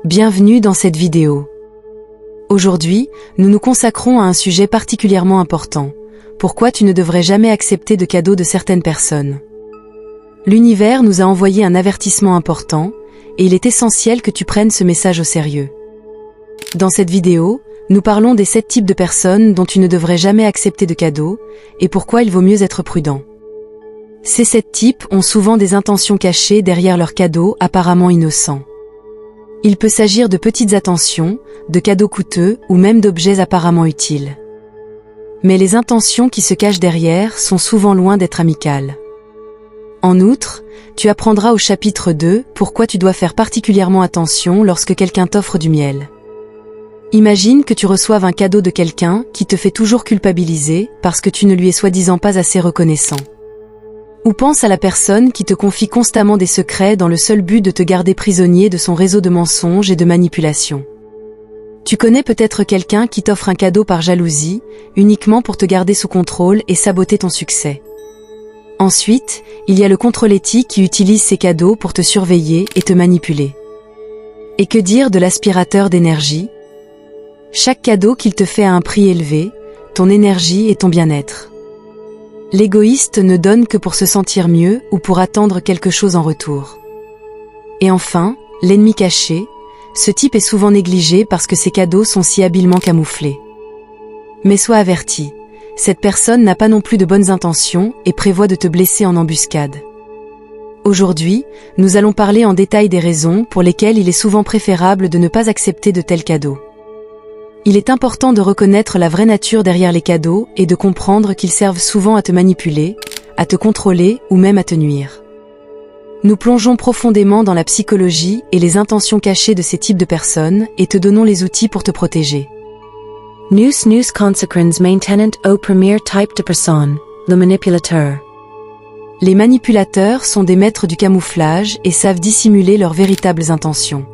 Bienvenue dans cette vidéo. Aujourd'hui, nous nous consacrons à un sujet particulièrement important. Pourquoi tu ne devrais jamais accepter de cadeaux de certaines personnes? L'univers nous a envoyé un avertissement important, et il est essentiel que tu prennes ce message au sérieux. Dans cette vidéo, nous parlons des 7 types de personnes dont tu ne devrais jamais accepter de cadeaux, et pourquoi il vaut mieux être prudent. Ces 7 types ont souvent des intentions cachées derrière leurs cadeaux apparemment innocents. Il peut s'agir de petites attentions, de cadeaux coûteux ou même d'objets apparemment utiles. Mais les intentions qui se cachent derrière sont souvent loin d'être amicales. En outre, tu apprendras au chapitre 2 pourquoi tu dois faire particulièrement attention lorsque quelqu'un t'offre du miel. Imagine que tu reçoives un cadeau de quelqu'un qui te fait toujours culpabiliser parce que tu ne lui es soi-disant pas assez reconnaissant. Ou pense à la personne qui te confie constamment des secrets dans le seul but de te garder prisonnier de son réseau de mensonges et de manipulation. Tu connais peut-être quelqu'un qui t'offre un cadeau par jalousie, uniquement pour te garder sous contrôle et saboter ton succès. Ensuite, il y a le contrôle-éthique qui utilise ces cadeaux pour te surveiller et te manipuler. Et que dire de l'aspirateur d'énergie? Chaque cadeau qu'il te fait a un prix élevé, ton énergie et ton bien-être. L'égoïste ne donne que pour se sentir mieux ou pour attendre quelque chose en retour. Et enfin, l'ennemi caché, ce type est souvent négligé parce que ses cadeaux sont si habilement camouflés. Mais sois averti, cette personne n'a pas non plus de bonnes intentions et prévoit de te blesser en embuscade. Aujourd'hui, nous allons parler en détail des raisons pour lesquelles il est souvent préférable de ne pas accepter de tels cadeaux. Il est important de reconnaître la vraie nature derrière les cadeaux et de comprendre qu'ils servent souvent à te manipuler, à te contrôler ou même à te nuire. Nous plongeons profondément dans la psychologie et les intentions cachées de ces types de personnes et te donnons les outils pour te protéger. Nous conséquences maintenant au premier type de personne, le manipulateur. Les manipulateurs sont des maîtres du camouflage et savent dissimuler leurs véritables intentions.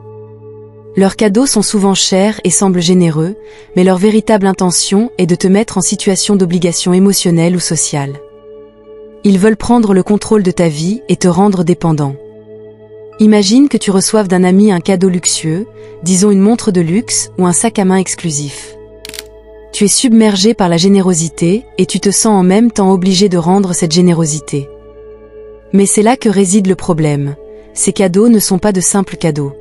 Leurs cadeaux sont souvent chers et semblent généreux, mais leur véritable intention est de te mettre en situation d'obligation émotionnelle ou sociale. Ils veulent prendre le contrôle de ta vie et te rendre dépendant. Imagine que tu reçoives d'un ami un cadeau luxueux, disons une montre de luxe ou un sac à main exclusif. Tu es submergé par la générosité et tu te sens en même temps obligé de rendre cette générosité. Mais c'est là que réside le problème. Ces cadeaux ne sont pas de simples cadeaux.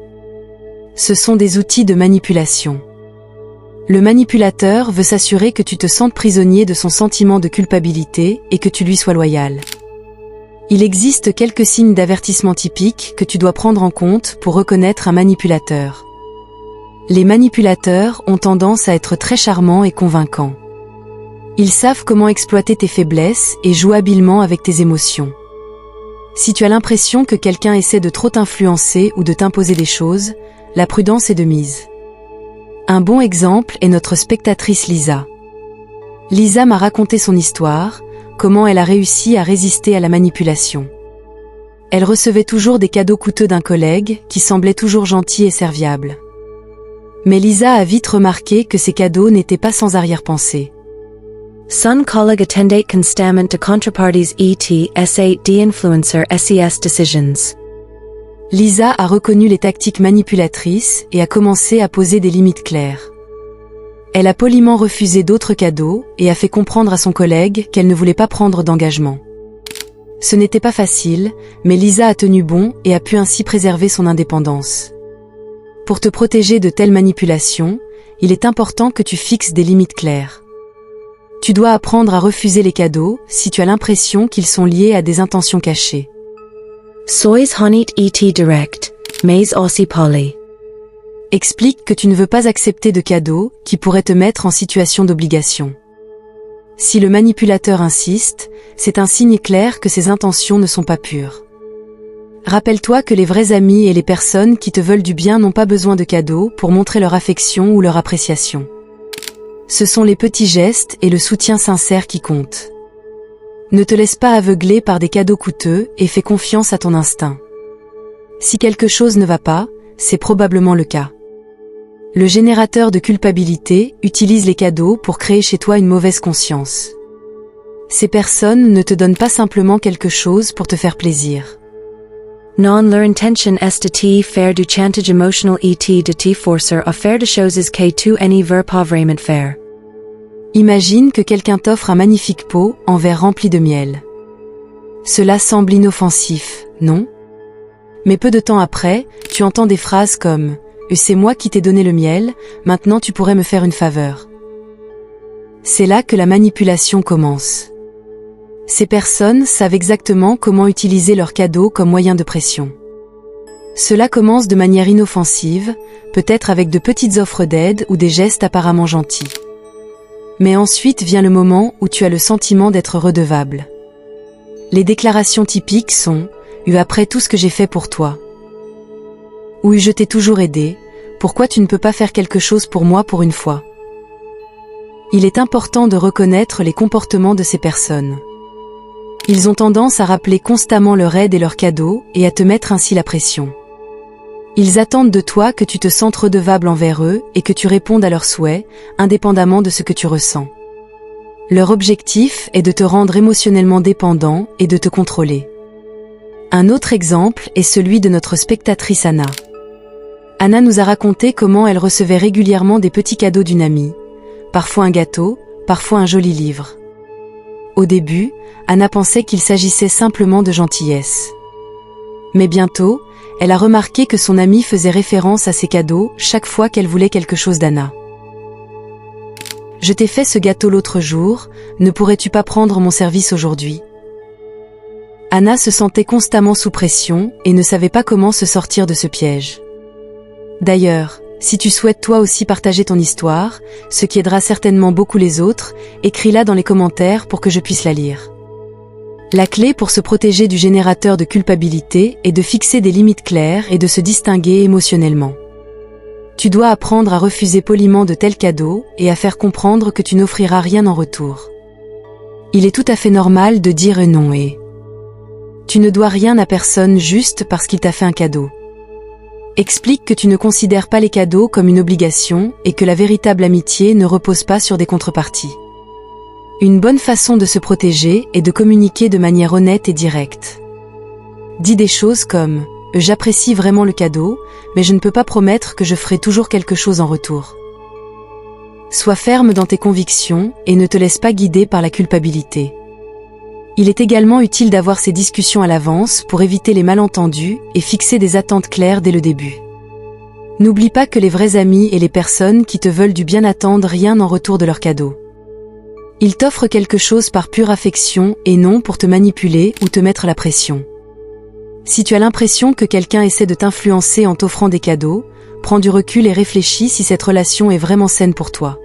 Ce sont des outils de manipulation. Le manipulateur veut s'assurer que tu te sentes prisonnier de son sentiment de culpabilité et que tu lui sois loyal. Il existe quelques signes d'avertissement typiques que tu dois prendre en compte pour reconnaître un manipulateur. Les manipulateurs ont tendance à être très charmants et convaincants. Ils savent comment exploiter tes faiblesses et jouent habilement avec tes émotions. Si tu as l'impression que quelqu'un essaie de trop t'influencer ou de t'imposer des choses, la prudence est de mise. Un bon exemple est notre spectatrice Lisa. Lisa m'a raconté son histoire, comment elle a réussi à résister à la manipulation. Elle recevait toujours des cadeaux coûteux d'un collègue qui semblait toujours gentil et serviable. Mais Lisa a vite remarqué que ces cadeaux n'étaient pas sans arrière-pensée. Son collègue attendait constamment de contreparties et d'influencer ses decisions. Lisa a reconnu les tactiques manipulatrices et a commencé à poser des limites claires. Elle a poliment refusé d'autres cadeaux et a fait comprendre à son collègue qu'elle ne voulait pas prendre d'engagement. Ce n'était pas facile, mais Lisa a tenu bon et a pu ainsi préserver son indépendance. Pour te protéger de telles manipulations, il est important que tu fixes des limites claires. Tu dois apprendre à refuser les cadeaux si tu as l'impression qu'ils sont liés à des intentions cachées. Sois honnête et direct, mais aussi poli. Explique que tu ne veux pas accepter de cadeaux qui pourraient te mettre en situation d'obligation. Si le manipulateur insiste, c'est un signe clair que ses intentions ne sont pas pures. Rappelle-toi que les vrais amis et les personnes qui te veulent du bien n'ont pas besoin de cadeaux pour montrer leur affection ou leur appréciation. Ce sont les petits gestes et le soutien sincère qui comptent. Ne te laisse pas aveugler par des cadeaux coûteux et fais confiance à ton instinct. Si quelque chose ne va pas, c'est probablement le cas. Le générateur de culpabilité utilise les cadeaux pour créer chez toi une mauvaise conscience. Ces personnes ne te donnent pas simplement quelque chose pour te faire plaisir. Non leur intention est de faire du chantage émotionnel et de te forcer à faire des choses que tu ne veux pas vraiment faire. Imagine que quelqu'un t'offre un magnifique pot en verre rempli de miel. Cela semble inoffensif, non? Mais peu de temps après, tu entends des phrases comme « C'est moi qui t'ai donné le miel, maintenant tu pourrais me faire une faveur ». C'est là que la manipulation commence. Ces personnes savent exactement comment utiliser leur cadeau comme moyen de pression. Cela commence de manière inoffensive, peut-être avec de petites offres d'aide ou des gestes apparemment gentils. Mais ensuite vient le moment où tu as le sentiment d'être redevable. Les déclarations typiques sont « Après tout ce que j'ai fait pour toi » ou « Je t'ai toujours aidé, pourquoi tu ne peux pas faire quelque chose pour moi pour une fois ?» Il est important de reconnaître les comportements de ces personnes. Ils ont tendance à rappeler constamment leur aide et leurs cadeaux et à te mettre ainsi la pression. Ils attendent de toi que tu te sentes redevable envers eux et que tu répondes à leurs souhaits, indépendamment de ce que tu ressens. Leur objectif est de te rendre émotionnellement dépendant et de te contrôler. Un autre exemple est celui de notre spectatrice Anna. Anna nous a raconté comment elle recevait régulièrement des petits cadeaux d'une amie, parfois un gâteau, parfois un joli livre. Au début, Anna pensait qu'il s'agissait simplement de gentillesse. Mais bientôt, elle a remarqué que son amie faisait référence à ses cadeaux chaque fois qu'elle voulait quelque chose d'Anna. « Je t'ai fait ce gâteau l'autre jour, ne pourrais-tu pas prendre mon service aujourd'hui ?» Anna se sentait constamment sous pression et ne savait pas comment se sortir de ce piège. D'ailleurs, si tu souhaites toi aussi partager ton histoire, ce qui aidera certainement beaucoup les autres, écris-la dans les commentaires pour que je puisse la lire. La clé pour se protéger du générateur de culpabilité est de fixer des limites claires et de se distinguer émotionnellement. Tu dois apprendre à refuser poliment de tels cadeaux et à faire comprendre que tu n'offriras rien en retour. Il est tout à fait normal de dire non et tu ne dois rien à personne juste parce qu'il t'a fait un cadeau. Explique que tu ne considères pas les cadeaux comme une obligation et que la véritable amitié ne repose pas sur des contreparties. Une bonne façon de se protéger est de communiquer de manière honnête et directe. Dis des choses comme « J'apprécie vraiment le cadeau, mais je ne peux pas promettre que je ferai toujours quelque chose en retour. » Sois ferme dans tes convictions et ne te laisse pas guider par la culpabilité. Il est également utile d'avoir ces discussions à l'avance pour éviter les malentendus et fixer des attentes claires dès le début. N'oublie pas que les vrais amis et les personnes qui te veulent du bien n'attendent rien en retour de leur cadeau. Ils t'offrent quelque chose par pure affection et non pour te manipuler ou te mettre la pression. Si tu as l'impression que quelqu'un essaie de t'influencer en t'offrant des cadeaux, prends du recul et réfléchis si cette relation est vraiment saine pour toi.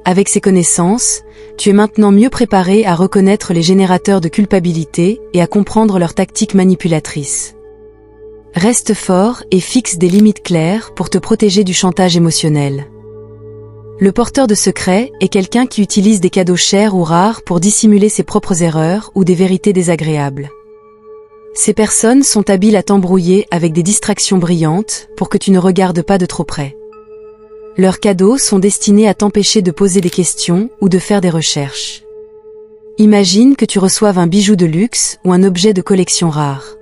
Avec ces connaissances, tu es maintenant mieux préparé à reconnaître les générateurs de culpabilité et à comprendre leurs tactiques manipulatrices. Reste fort et fixe des limites claires pour te protéger du chantage émotionnel. Le porteur de secret est quelqu'un qui utilise des cadeaux chers ou rares pour dissimuler ses propres erreurs ou des vérités désagréables. Ces personnes sont habiles à t'embrouiller avec des distractions brillantes pour que tu ne regardes pas de trop près. Leurs cadeaux sont destinés à t'empêcher de poser des questions ou de faire des recherches. Imagine que tu reçoives un bijou de luxe ou un objet de collection rare.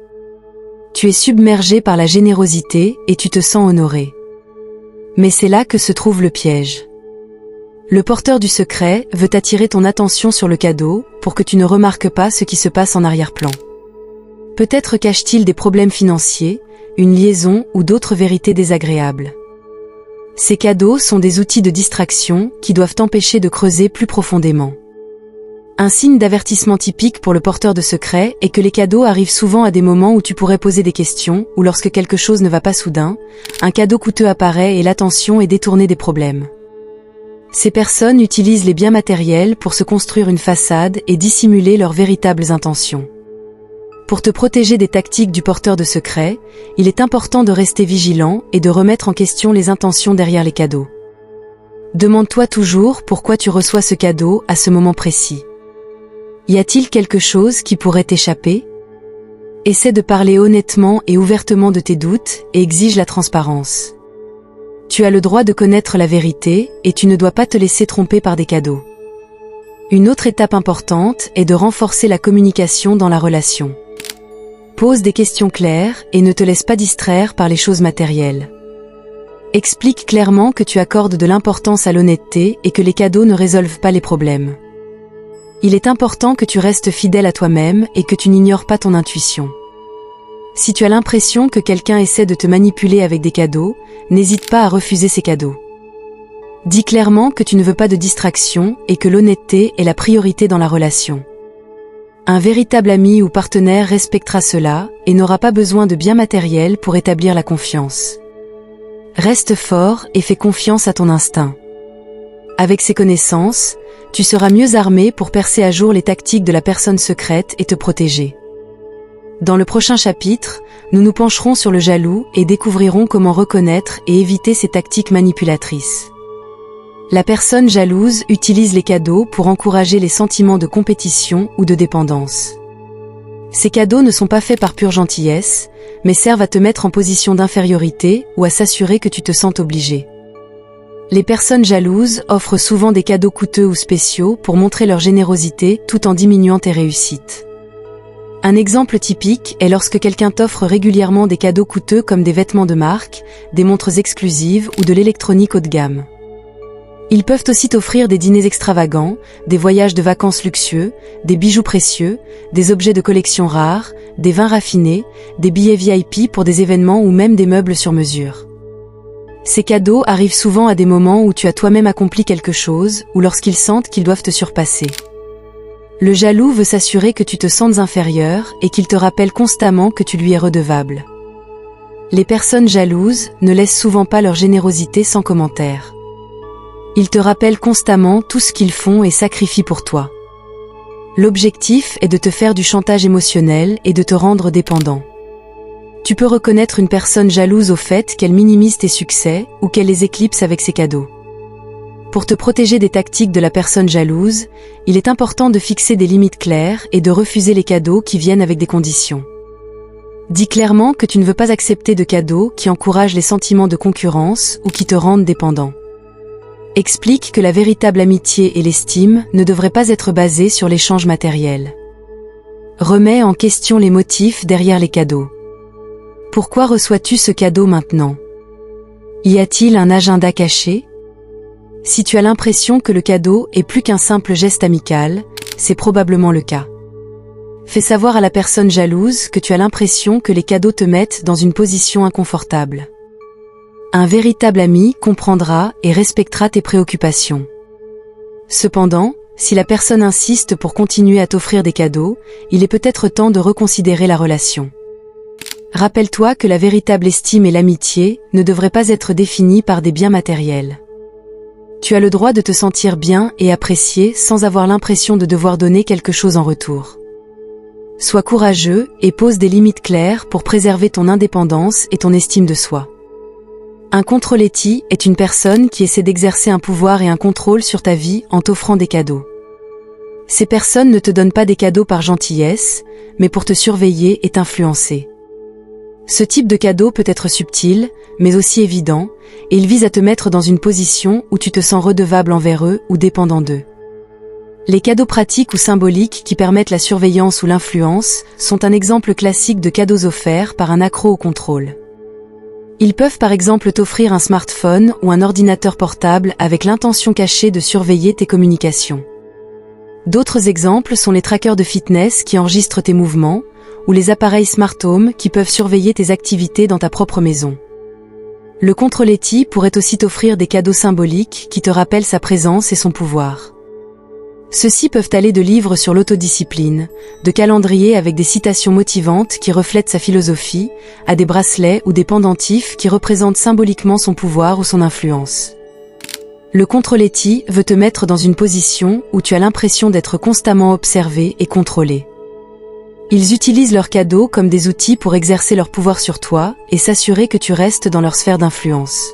Tu es submergé par la générosité et tu te sens honoré. Mais c'est là que se trouve le piège. Le porteur du secret veut attirer ton attention sur le cadeau pour que tu ne remarques pas ce qui se passe en arrière-plan. Peut-être cache-t-il des problèmes financiers, une liaison ou d'autres vérités désagréables. Ces cadeaux sont des outils de distraction qui doivent t'empêcher de creuser plus profondément. Un signe d'avertissement typique pour le porteur de secret est que les cadeaux arrivent souvent à des moments où tu pourrais poser des questions ou lorsque quelque chose ne va pas soudain, un cadeau coûteux apparaît et l'attention est détournée des problèmes. Ces personnes utilisent les biens matériels pour se construire une façade et dissimuler leurs véritables intentions. Pour te protéger des tactiques du porteur de secret, il est important de rester vigilant et de remettre en question les intentions derrière les cadeaux. Demande-toi toujours pourquoi tu reçois ce cadeau à ce moment précis. Y a-t-il quelque chose qui pourrait t'échapper? Essaie de parler honnêtement et ouvertement de tes doutes et exige la transparence. Tu as le droit de connaître la vérité et tu ne dois pas te laisser tromper par des cadeaux. Une autre étape importante est de renforcer la communication dans la relation. Pose des questions claires et ne te laisse pas distraire par les choses matérielles. Explique clairement que tu accordes de l'importance à l'honnêteté et que les cadeaux ne résolvent pas les problèmes. Il est important que tu restes fidèle à toi-même et que tu n'ignores pas ton intuition. Si tu as l'impression que quelqu'un essaie de te manipuler avec des cadeaux, n'hésite pas à refuser ces cadeaux. Dis clairement que tu ne veux pas de distraction et que l'honnêteté est la priorité dans la relation. Un véritable ami ou partenaire respectera cela et n'aura pas besoin de biens matériels pour établir la confiance. Reste fort et fais confiance à ton instinct. Avec ces connaissances, tu seras mieux armé pour percer à jour les tactiques de la personne secrète et te protéger. Dans le prochain chapitre, nous nous pencherons sur le jaloux et découvrirons comment reconnaître et éviter ces tactiques manipulatrices. La personne jalouse utilise les cadeaux pour encourager les sentiments de compétition ou de dépendance. Ces cadeaux ne sont pas faits par pure gentillesse, mais servent à te mettre en position d'infériorité ou à s'assurer que tu te sens obligé. Les personnes jalouses offrent souvent des cadeaux coûteux ou spéciaux pour montrer leur générosité tout en diminuant tes réussites. Un exemple typique est lorsque quelqu'un t'offre régulièrement des cadeaux coûteux comme des vêtements de marque, des montres exclusives ou de l'électronique haut de gamme. Ils peuvent aussi t'offrir des dîners extravagants, des voyages de vacances luxueux, des bijoux précieux, des objets de collection rares, des vins raffinés, des billets VIP pour des événements ou même des meubles sur mesure. Ces cadeaux arrivent souvent à des moments où tu as toi-même accompli quelque chose ou lorsqu'ils sentent qu'ils doivent te surpasser. Le jaloux veut s'assurer que tu te sentes inférieur et qu'il te rappelle constamment que tu lui es redevable. Les personnes jalouses ne laissent souvent pas leur générosité sans commentaire. Ils te rappellent constamment tout ce qu'ils font et sacrifient pour toi. L'objectif est de te faire du chantage émotionnel et de te rendre dépendant. Tu peux reconnaître une personne jalouse au fait qu'elle minimise tes succès ou qu'elle les éclipse avec ses cadeaux. Pour te protéger des tactiques de la personne jalouse, il est important de fixer des limites claires et de refuser les cadeaux qui viennent avec des conditions. Dis clairement que tu ne veux pas accepter de cadeaux qui encouragent les sentiments de concurrence ou qui te rendent dépendant. Explique que la véritable amitié et l'estime ne devraient pas être basées sur l'échange matériel. Remets en question les motifs derrière les cadeaux. Pourquoi reçois-tu ce cadeau maintenant? Y a-t-il un agenda caché? Si tu as l'impression que le cadeau est plus qu'un simple geste amical, c'est probablement le cas. Fais savoir à la personne jalouse que tu as l'impression que les cadeaux te mettent dans une position inconfortable. Un véritable ami comprendra et respectera tes préoccupations. Cependant, si la personne insiste pour continuer à t'offrir des cadeaux, il est peut-être temps de reconsidérer la relation. Rappelle-toi que la véritable estime et l'amitié ne devraient pas être définies par des biens matériels. Tu as le droit de te sentir bien et apprécié sans avoir l'impression de devoir donner quelque chose en retour. Sois courageux et pose des limites claires pour préserver ton indépendance et ton estime de soi. Un contrôletti est une personne qui essaie d'exercer un pouvoir et un contrôle sur ta vie en t'offrant des cadeaux. Ces personnes ne te donnent pas des cadeaux par gentillesse, mais pour te surveiller et t'influencer. Ce type de cadeau peut être subtil, mais aussi évident, et il vise à te mettre dans une position où tu te sens redevable envers eux ou dépendant d'eux. Les cadeaux pratiques ou symboliques qui permettent la surveillance ou l'influence sont un exemple classique de cadeaux offerts par un accro au contrôle. Ils peuvent par exemple t'offrir un smartphone ou un ordinateur portable avec l'intention cachée de surveiller tes communications. D'autres exemples sont les trackers de fitness qui enregistrent tes mouvements, ou les appareils Smart Home qui peuvent surveiller tes activités dans ta propre maison. Le contrôletti pourrait aussi t'offrir des cadeaux symboliques qui te rappellent sa présence et son pouvoir. Ceux-ci peuvent aller de livres sur l'autodiscipline, de calendriers avec des citations motivantes qui reflètent sa philosophie, à des bracelets ou des pendentifs qui représentent symboliquement son pouvoir ou son influence. Le contrôletti veut te mettre dans une position où tu as l'impression d'être constamment observé et contrôlé. Ils utilisent leurs cadeaux comme des outils pour exercer leur pouvoir sur toi et s'assurer que tu restes dans leur sphère d'influence.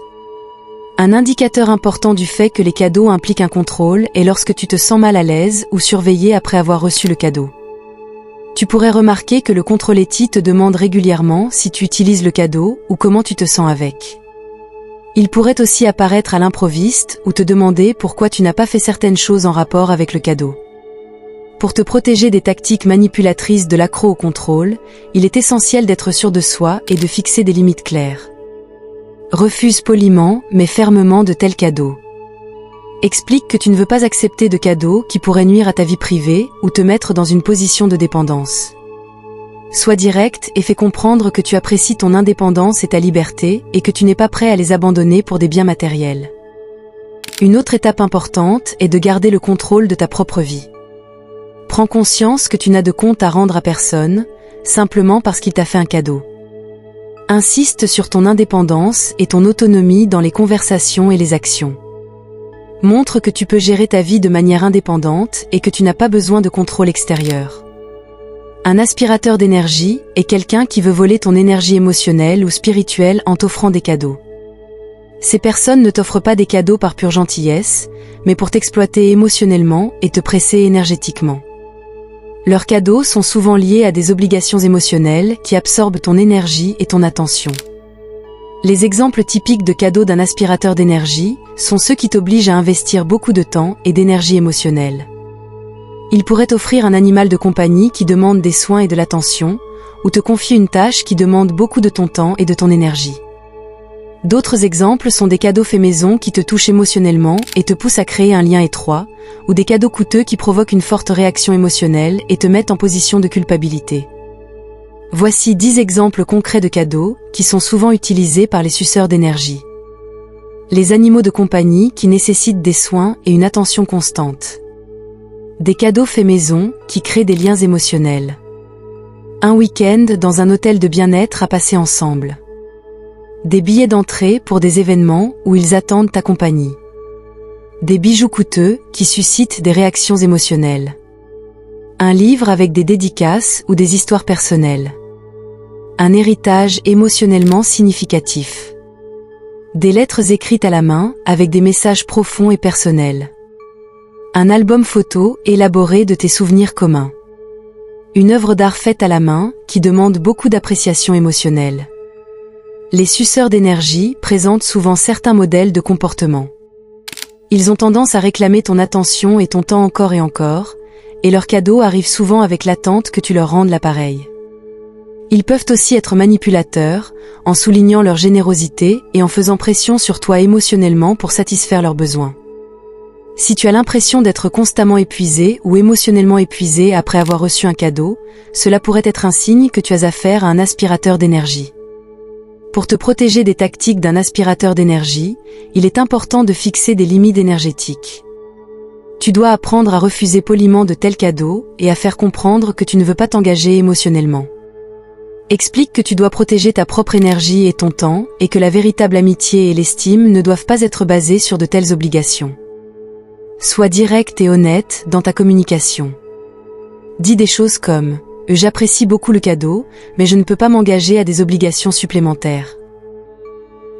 Un indicateur important du fait que les cadeaux impliquent un contrôle est lorsque tu te sens mal à l'aise ou surveillé après avoir reçu le cadeau. Tu pourrais remarquer que le contrôletti te demande régulièrement si tu utilises le cadeau ou comment tu te sens avec. Il pourrait aussi apparaître à l'improviste ou te demander pourquoi tu n'as pas fait certaines choses en rapport avec le cadeau. Pour te protéger des tactiques manipulatrices de l'accro au contrôle, il est essentiel d'être sûr de soi et de fixer des limites claires. Refuse poliment, mais fermement de tels cadeaux. Explique que tu ne veux pas accepter de cadeaux qui pourraient nuire à ta vie privée ou te mettre dans une position de dépendance. Sois direct et fais comprendre que tu apprécies ton indépendance et ta liberté et que tu n'es pas prêt à les abandonner pour des biens matériels. Une autre étape importante est de garder le contrôle de ta propre vie. Prends conscience que tu n'as de compte à rendre à personne, simplement parce qu'il t'a fait un cadeau. Insiste sur ton indépendance et ton autonomie dans les conversations et les actions. Montre que tu peux gérer ta vie de manière indépendante et que tu n'as pas besoin de contrôle extérieur. Un aspirateur d'énergie est quelqu'un qui veut voler ton énergie émotionnelle ou spirituelle en t'offrant des cadeaux. Ces personnes ne t'offrent pas des cadeaux par pure gentillesse, mais pour t'exploiter émotionnellement et te presser énergétiquement. Leurs cadeaux sont souvent liés à des obligations émotionnelles qui absorbent ton énergie et ton attention. Les exemples typiques de cadeaux d'un aspirateur d'énergie sont ceux qui t'obligent à investir beaucoup de temps et d'énergie émotionnelle. Il pourrait t'offrir un animal de compagnie qui demande des soins et de l'attention, ou te confier une tâche qui demande beaucoup de ton temps et de ton énergie. D'autres exemples sont des cadeaux faits maison qui te touchent émotionnellement et te poussent à créer un lien étroit, ou des cadeaux coûteux qui provoquent une forte réaction émotionnelle et te mettent en position de culpabilité. Voici 10 exemples concrets de cadeaux qui sont souvent utilisés par les suceurs d'énergie. Les animaux de compagnie qui nécessitent des soins et une attention constante. Des cadeaux faits maison qui créent des liens émotionnels. Un week-end dans un hôtel de bien-être à passer ensemble. Des billets d'entrée pour des événements où ils attendent ta compagnie. Des bijoux coûteux qui suscitent des réactions émotionnelles. Un livre avec des dédicaces ou des histoires personnelles. Un héritage émotionnellement significatif. Des lettres écrites à la main avec des messages profonds et personnels. Un album photo élaboré de tes souvenirs communs. Une œuvre d'art faite à la main qui demande beaucoup d'appréciation émotionnelle. Les suceurs d'énergie présentent souvent certains modèles de comportement. Ils ont tendance à réclamer ton attention et ton temps encore et encore, et leurs cadeaux arrivent souvent avec l'attente que tu leur rendes l'appareil. Ils peuvent aussi être manipulateurs, en soulignant leur générosité et en faisant pression sur toi émotionnellement pour satisfaire leurs besoins. Si tu as l'impression d'être constamment épuisé ou émotionnellement épuisé après avoir reçu un cadeau, cela pourrait être un signe que tu as affaire à un aspirateur d'énergie. Pour te protéger des tactiques d'un aspirateur d'énergie, il est important de fixer des limites énergétiques. Tu dois apprendre à refuser poliment de tels cadeaux et à faire comprendre que tu ne veux pas t'engager émotionnellement. Explique que tu dois protéger ta propre énergie et ton temps et que la véritable amitié et l'estime ne doivent pas être basées sur de telles obligations. Sois direct et honnête dans ta communication. Dis des choses comme « J'apprécie beaucoup le cadeau, mais je ne peux pas m'engager à des obligations supplémentaires ».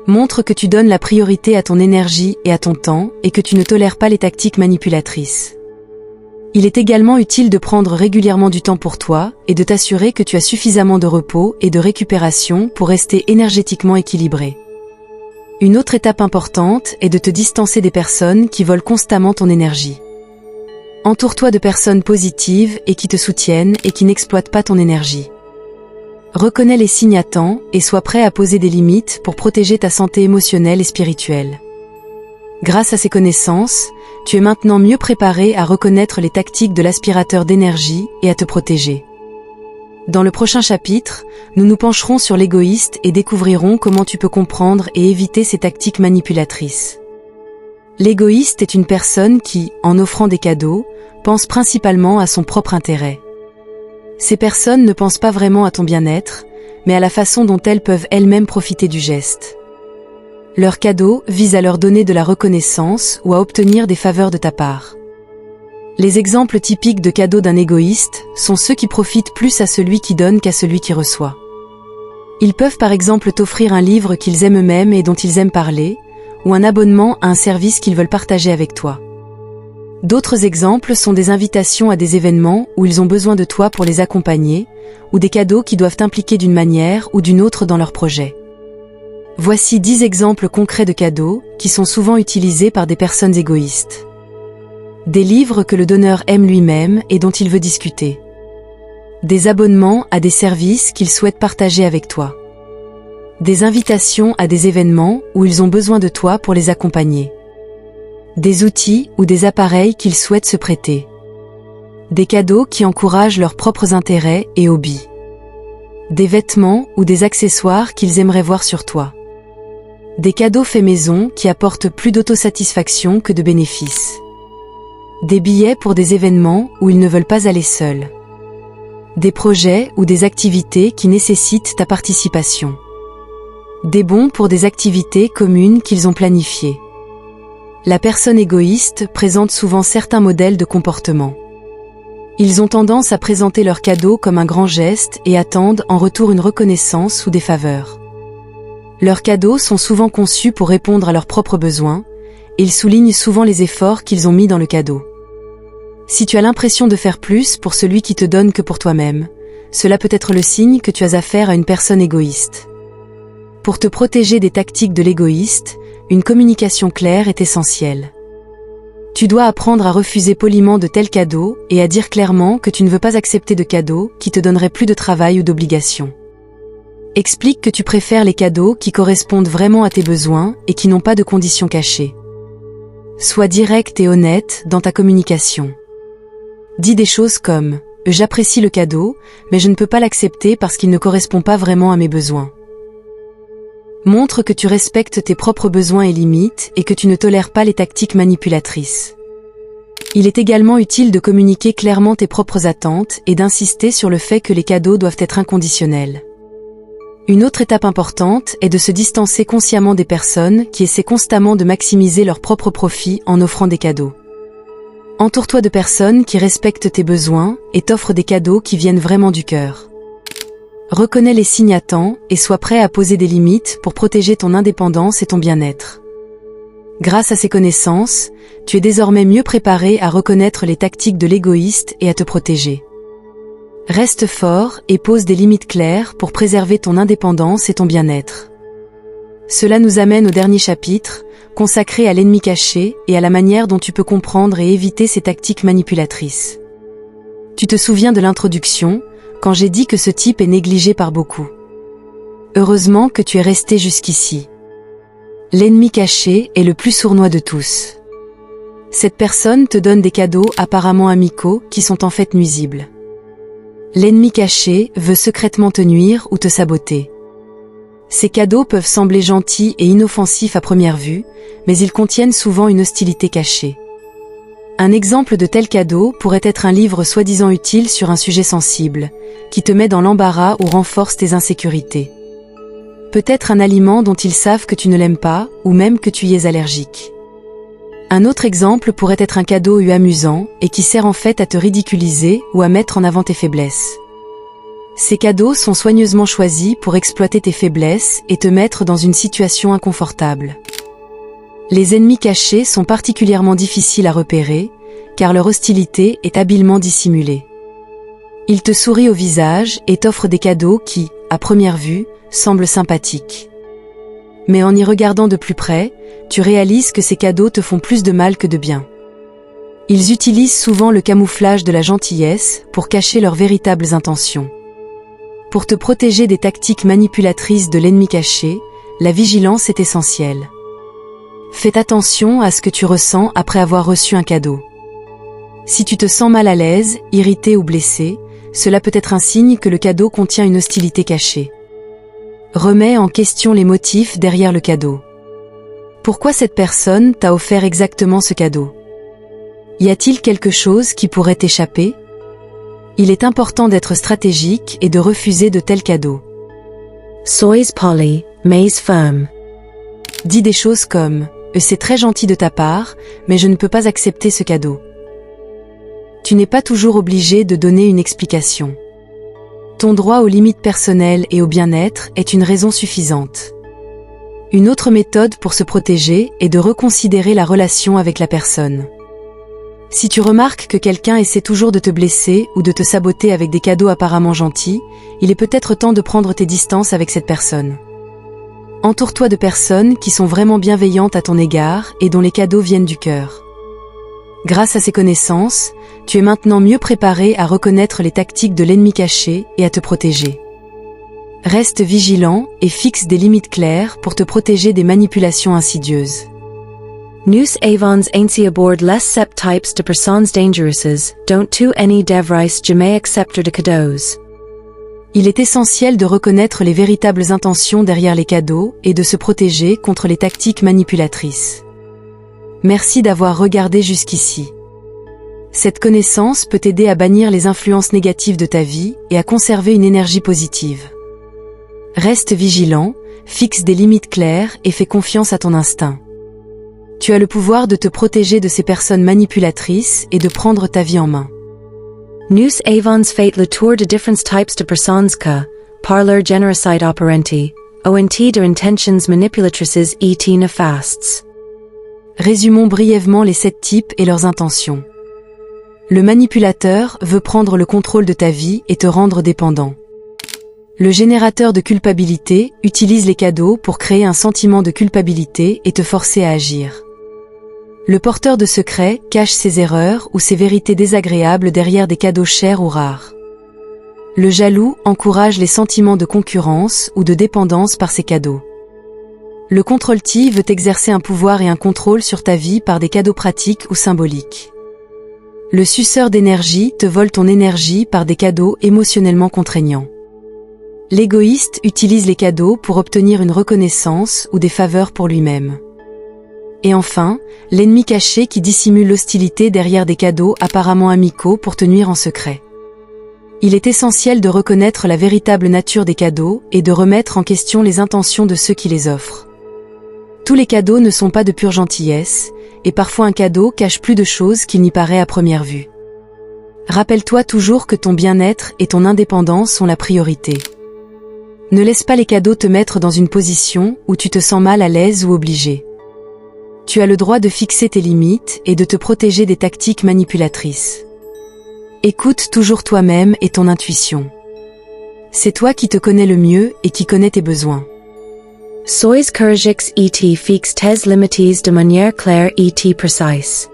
Montre que tu donnes la priorité à ton énergie et à ton temps et que tu ne tolères pas les tactiques manipulatrices. Il est également utile de prendre régulièrement du temps pour toi et de t'assurer que tu as suffisamment de repos et de récupération pour rester énergétiquement équilibré. Une autre étape importante est de te distancer des personnes qui volent constamment ton énergie. Entoure-toi de personnes positives et qui te soutiennent et qui n'exploitent pas ton énergie. Reconnais les signes à temps et sois prêt à poser des limites pour protéger ta santé émotionnelle et spirituelle. Grâce à ces connaissances, tu es maintenant mieux préparé à reconnaître les tactiques de l'aspirateur d'énergie et à te protéger. Dans le prochain chapitre, nous nous pencherons sur l'égoïste et découvrirons comment tu peux comprendre et éviter ces tactiques manipulatrices. L'égoïste est une personne qui, en offrant des cadeaux, pense principalement à son propre intérêt. Ces personnes ne pensent pas vraiment à ton bien-être, mais à la façon dont elles peuvent elles-mêmes profiter du geste. Leurs cadeaux visent à leur donner de la reconnaissance ou à obtenir des faveurs de ta part. Les exemples typiques de cadeaux d'un égoïste sont ceux qui profitent plus à celui qui donne qu'à celui qui reçoit. Ils peuvent par exemple t'offrir un livre qu'ils aiment eux-mêmes et dont ils aiment parler, ou un abonnement à un service qu'ils veulent partager avec toi. D'autres exemples sont des invitations à des événements où ils ont besoin de toi pour les accompagner, ou des cadeaux qui doivent t'impliquer d'une manière ou d'une autre dans leur projet. Voici 10 exemples concrets de cadeaux qui sont souvent utilisés par des personnes égoïstes. Des livres que le donneur aime lui-même et dont il veut discuter. Des abonnements à des services qu'il souhaite partager avec toi. Des invitations à des événements où ils ont besoin de toi pour les accompagner. Des outils ou des appareils qu'ils souhaitent se prêter. Des cadeaux qui encouragent leurs propres intérêts et hobbies. Des vêtements ou des accessoires qu'ils aimeraient voir sur toi. Des cadeaux faits maison qui apportent plus d'autosatisfaction que de bénéfices. Des billets pour des événements où ils ne veulent pas aller seuls. Des projets ou des activités qui nécessitent ta participation. Des bons pour des activités communes qu'ils ont planifiées. La personne égoïste présente souvent certains modèles de comportement. Ils ont tendance à présenter leurs cadeaux comme un grand geste et attendent en retour une reconnaissance ou des faveurs. Leurs cadeaux sont souvent conçus pour répondre à leurs propres besoins, et ils soulignent souvent les efforts qu'ils ont mis dans le cadeau. Si tu as l'impression de faire plus pour celui qui te donne que pour toi-même, cela peut être le signe que tu as affaire à une personne égoïste. Pour te protéger des tactiques de l'égoïste, une communication claire est essentielle. Tu dois apprendre à refuser poliment de tels cadeaux et à dire clairement que tu ne veux pas accepter de cadeaux qui te donneraient plus de travail ou d'obligations. Explique que tu préfères les cadeaux qui correspondent vraiment à tes besoins et qui n'ont pas de conditions cachées. Sois direct et honnête dans ta communication. Dis des choses comme « J'apprécie le cadeau, mais je ne peux pas l'accepter parce qu'il ne correspond pas vraiment à mes besoins ». Montre que tu respectes tes propres besoins et limites et que tu ne tolères pas les tactiques manipulatrices. Il est également utile de communiquer clairement tes propres attentes et d'insister sur le fait que les cadeaux doivent être inconditionnels. Une autre étape importante est de se distancer consciemment des personnes qui essaient constamment de maximiser leur propre profit en offrant des cadeaux. Entoure-toi de personnes qui respectent tes besoins et t'offrent des cadeaux qui viennent vraiment du cœur. Reconnais les signes à temps et sois prêt à poser des limites pour protéger ton indépendance et ton bien-être. Grâce à ces connaissances, tu es désormais mieux préparé à reconnaître les tactiques de l'égoïste et à te protéger. Reste fort et pose des limites claires pour préserver ton indépendance et ton bien-être. Cela nous amène au dernier chapitre, consacré à l'ennemi caché et à la manière dont tu peux comprendre et éviter ces tactiques manipulatrices. Tu te souviens de l'introduction, quand j'ai dit que ce type est négligé par beaucoup. Heureusement que tu es resté jusqu'ici. L'ennemi caché est le plus sournois de tous. Cette personne te donne des cadeaux apparemment amicaux qui sont en fait nuisibles. L'ennemi caché veut secrètement te nuire ou te saboter. Ces cadeaux peuvent sembler gentils et inoffensifs à première vue, mais ils contiennent souvent une hostilité cachée. Un exemple de tel cadeau pourrait être un livre soi-disant utile sur un sujet sensible, qui te met dans l'embarras ou renforce tes insécurités. Peut-être un aliment dont ils savent que tu ne l'aimes pas, ou même que tu y es allergique. Un autre exemple pourrait être un cadeau amusant, et qui sert en fait à te ridiculiser ou à mettre en avant tes faiblesses. Ces cadeaux sont soigneusement choisis pour exploiter tes faiblesses et te mettre dans une situation inconfortable. Les ennemis cachés sont particulièrement difficiles à repérer, car leur hostilité est habilement dissimulée. Ils te sourient au visage et t'offrent des cadeaux qui, à première vue, semblent sympathiques. Mais en y regardant de plus près, tu réalises que ces cadeaux te font plus de mal que de bien. Ils utilisent souvent le camouflage de la gentillesse pour cacher leurs véritables intentions. Pour te protéger des tactiques manipulatrices de l'ennemi caché, la vigilance est essentielle. Fais attention à ce que tu ressens après avoir reçu un cadeau. Si tu te sens mal à l'aise, irrité ou blessé, cela peut être un signe que le cadeau contient une hostilité cachée. Remets en question les motifs derrière le cadeau. Pourquoi cette personne t'a offert exactement ce cadeau? Y a-t-il quelque chose qui pourrait t'échapper? Il est important d'être stratégique et de refuser de tels cadeaux. Sois poli, mais firm. Dis des choses comme « C'est très gentil de ta part, mais je ne peux pas accepter ce cadeau ». Tu n'es pas toujours obligé de donner une explication. Ton droit aux limites personnelles et au bien-être est une raison suffisante. Une autre méthode pour se protéger est de reconsidérer la relation avec la personne. Si tu remarques que quelqu'un essaie toujours de te blesser ou de te saboter avec des cadeaux apparemment gentils, il est peut-être temps de prendre tes distances avec cette personne. Entoure-toi de personnes qui sont vraiment bienveillantes à ton égard et dont les cadeaux viennent du cœur. Grâce à ces connaissances, tu es maintenant mieux préparé à reconnaître les tactiques de l'ennemi caché et à te protéger. Reste vigilant et fixe des limites claires pour te protéger des manipulations insidieuses. Nous avons ainsi abord les sept types de personnes dangereuses, dont tu ne devrais jamais accepter de cadeaux. Il est essentiel de reconnaître les véritables intentions derrière les cadeaux et de se protéger contre les tactiques manipulatrices. Merci d'avoir regardé jusqu'ici. Cette connaissance peut t'aider à bannir les influences négatives de ta vie et à conserver une énergie positive. Reste vigilant, fixe des limites claires et fais confiance à ton instinct. Tu as le pouvoir de te protéger de ces personnes manipulatrices et de prendre ta vie en main. Nous avons fait le tour de différents types de personnes que, par leur générosité operante, ont de intentions manipulatrices et néfastes. Résumons brièvement les 7 types et leurs intentions. Le manipulateur veut prendre le contrôle de ta vie et te rendre dépendant. Le générateur de culpabilité utilise les cadeaux pour créer un sentiment de culpabilité et te forcer à agir. Le porteur de secrets cache ses erreurs ou ses vérités désagréables derrière des cadeaux chers ou rares. Le jaloux encourage les sentiments de concurrence ou de dépendance par ses cadeaux. Le contrôle-T veut exercer un pouvoir et un contrôle sur ta vie par des cadeaux pratiques ou symboliques. Le suceur d'énergie te vole ton énergie par des cadeaux émotionnellement contraignants. L'égoïste utilise les cadeaux pour obtenir une reconnaissance ou des faveurs pour lui-même. Et enfin, l'ennemi caché qui dissimule l'hostilité derrière des cadeaux apparemment amicaux pour te nuire en secret. Il est essentiel de reconnaître la véritable nature des cadeaux et de remettre en question les intentions de ceux qui les offrent. Tous les cadeaux ne sont pas de pure gentillesse, et parfois un cadeau cache plus de choses qu'il n'y paraît à première vue. Rappelle-toi toujours que ton bien-être et ton indépendance sont la priorité. Ne laisse pas les cadeaux te mettre dans une position où tu te sens mal à l'aise ou obligé. Tu as le droit de fixer tes limites et de te protéger des tactiques manipulatrices. Écoute toujours toi-même et ton intuition. C'est toi qui te connais le mieux et qui connais tes besoins. Sois courageux et fixe tes limites de manière claire et précise.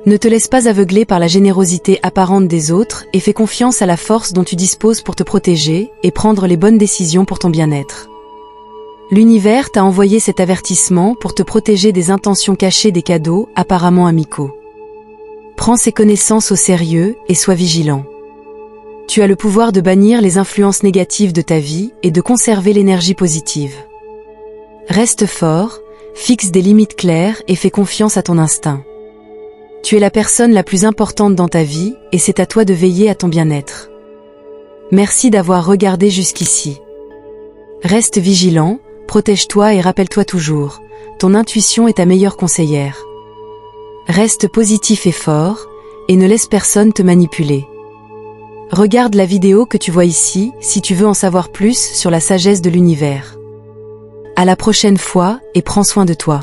Ne te laisse pas aveugler par la générosité apparente des autres et fais confiance à la force dont tu disposes pour te protéger et prendre les bonnes décisions pour ton bien-être. L'univers t'a envoyé cet avertissement pour te protéger des intentions cachées des cadeaux apparemment amicaux. Prends ces connaissances au sérieux et sois vigilant. Tu as le pouvoir de bannir les influences négatives de ta vie et de conserver l'énergie positive. Reste fort, fixe des limites claires et fais confiance à ton instinct. Tu es la personne la plus importante dans ta vie et c'est à toi de veiller à ton bien-être. Merci d'avoir regardé jusqu'ici. Reste vigilant, protège-toi et rappelle-toi toujours, ton intuition est ta meilleure conseillère. Reste positif et fort, et ne laisse personne te manipuler. Regarde la vidéo que tu vois ici si tu veux en savoir plus sur la sagesse de l'univers. À la prochaine fois et prends soin de toi.